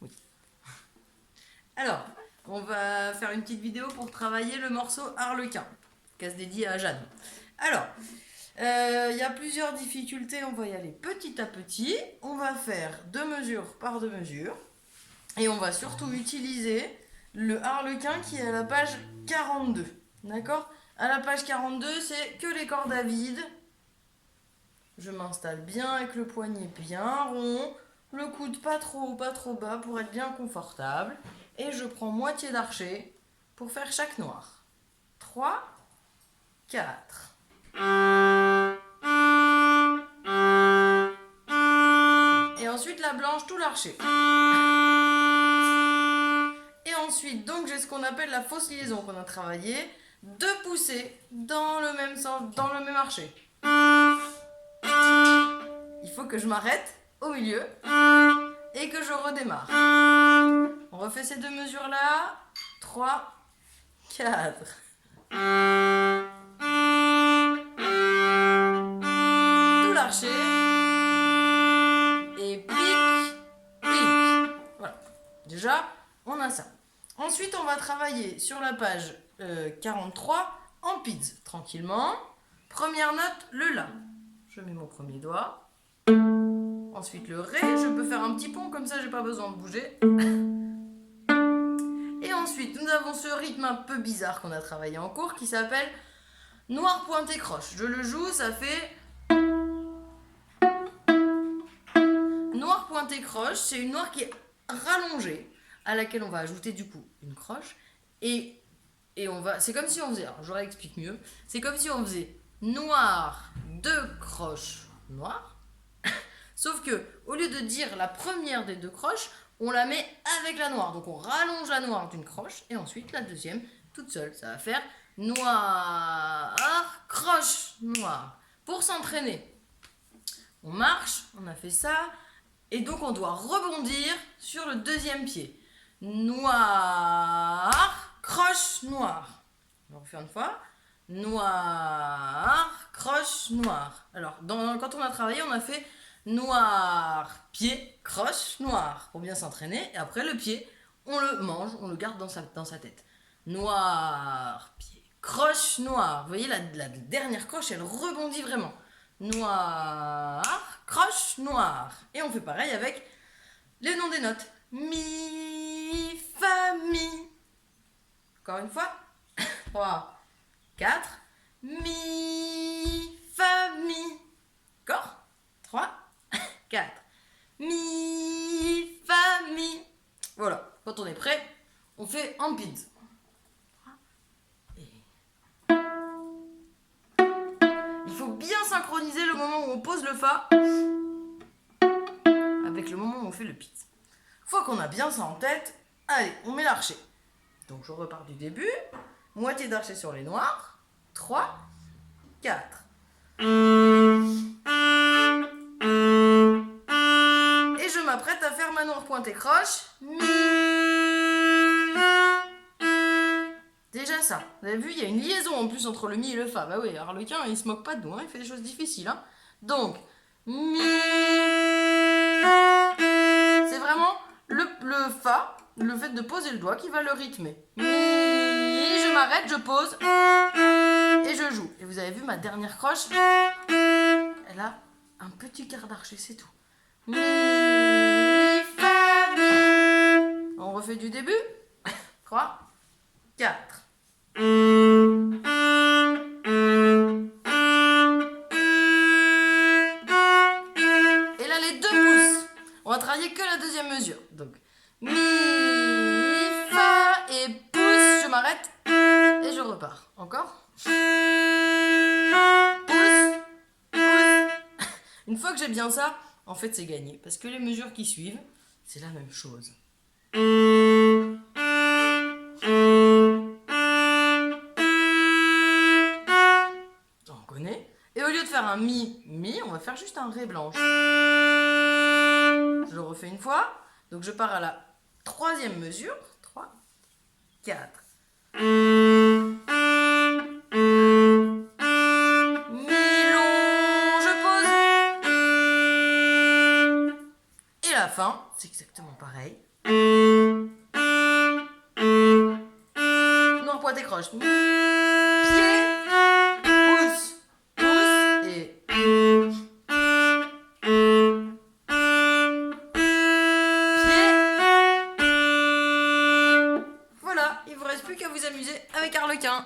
Oui. Alors, on va faire une petite vidéo pour travailler le morceau Harlequin, casse dédié à Jeanne. Alors, il y a plusieurs difficultés, on va y aller petit à petit. On va faire 2 mesures par 2 mesures. Et on va surtout utiliser le Harlequin qui est à la page 42. D'accord? À la page 42, c'est que les cordes à vide. Je m'installe bien avec le poignet bien rond, le coude pas trop haut, pas trop bas pour être bien confortable. Et je prends moitié d'archet pour faire chaque noir. 3, 4. Et ensuite la blanche, tout l'archet. Et ensuite, donc j'ai ce qu'on appelle la fausse liaison qu'on a travaillé. 2 poussées dans le même sens, dans le même archet. Il faut que je m'arrête au milieu et que je redémarre. On refait ces 2 mesures-là. 3, 4. Tout l'archet. Et pique, pique. Voilà. Déjà, on a ça. Ensuite, on va travailler sur la page 43 en pids, tranquillement. Première note, le La. Je mets mon premier doigt. Ensuite, le Ré. Je peux faire un petit pont, comme ça, j'ai pas besoin de bouger. Et ensuite, nous avons ce rythme un peu bizarre qu'on a travaillé en cours qui s'appelle noir pointé croche. Je le joue, ça fait noir pointé croche. C'est une noire qui est rallongée, à laquelle on va ajouter du coup une croche. Et on va. C'est comme si on faisait. Alors, je réexplique mieux. C'est comme si on faisait noir, 2 croches noires. Sauf que, au lieu de dire la première des 2 croches, on la met avec la noire. Donc on rallonge la noire d'une croche et ensuite la deuxième toute seule. Ça va faire noir, croche, noir. Pour s'entraîner, on marche, on a fait ça. Et donc on doit rebondir sur le deuxième pied. Noir, croche, noir. On refait une fois. Noir, croche, noir. Alors, quand on a travaillé, on a fait noir, pied, croche, noir, pour bien s'entraîner. Et après, le pied, on le mange, on le garde dans sa tête. Noir, pied, croche, noir. Vous voyez, la dernière croche, elle rebondit vraiment. Noir, croche, noir. Et on fait pareil avec les noms des notes. Mi, fa, mi. Encore une fois. 3, 4. Mi, fa, mi. D'accord? 3, 4. Mi, fa, mi. Voilà. Quand on est prêt, on fait en pids. Il faut bien synchroniser le moment où on pose le fa avec le moment où on fait le pids. Une fois qu'on a bien ça en tête, allez, on met l'archet. Donc je repars du début. Moitié d'archet sur les noirs. 3, 4. Et je m'apprête à faire ma noire pointée croche. Mi. Déjà ça. Vous avez vu, il y a une liaison en plus entre le mi et le fa. Bah oui, Harlequin, il se moque pas de nous, hein, il fait des choses difficiles. Hein. Donc, mi. C'est vraiment le fa, le fait de poser le doigt qui va le rythmer. Mi. Je m'arrête, je pose et je joue. Et vous avez vu ma dernière croche, elle a un petit quart d'archet, c'est tout. Mi, fa, mi. On refait du début. 3, 4. Et là, les 2 pouces. On va travailler que la deuxième mesure. Donc, mi, fa et pouce. Je m'arrête et je repars. Encore. Pouce, pouce. Une fois que j'ai bien ça, en fait, c'est gagné. Parce que les mesures qui suivent, c'est la même chose. On connaît. Et au lieu de faire un mi, mi, on va faire juste un ré blanche. Je le refais une fois. Donc je pars à la troisième mesure. 3, 4. Mi long, je pose. Et la fin, c'est exactement pareil. Non, pointe et croche. Pied, pouce, pouce et... Pied. Voilà, il vous reste plus qu'à vous amuser avec Arlequin.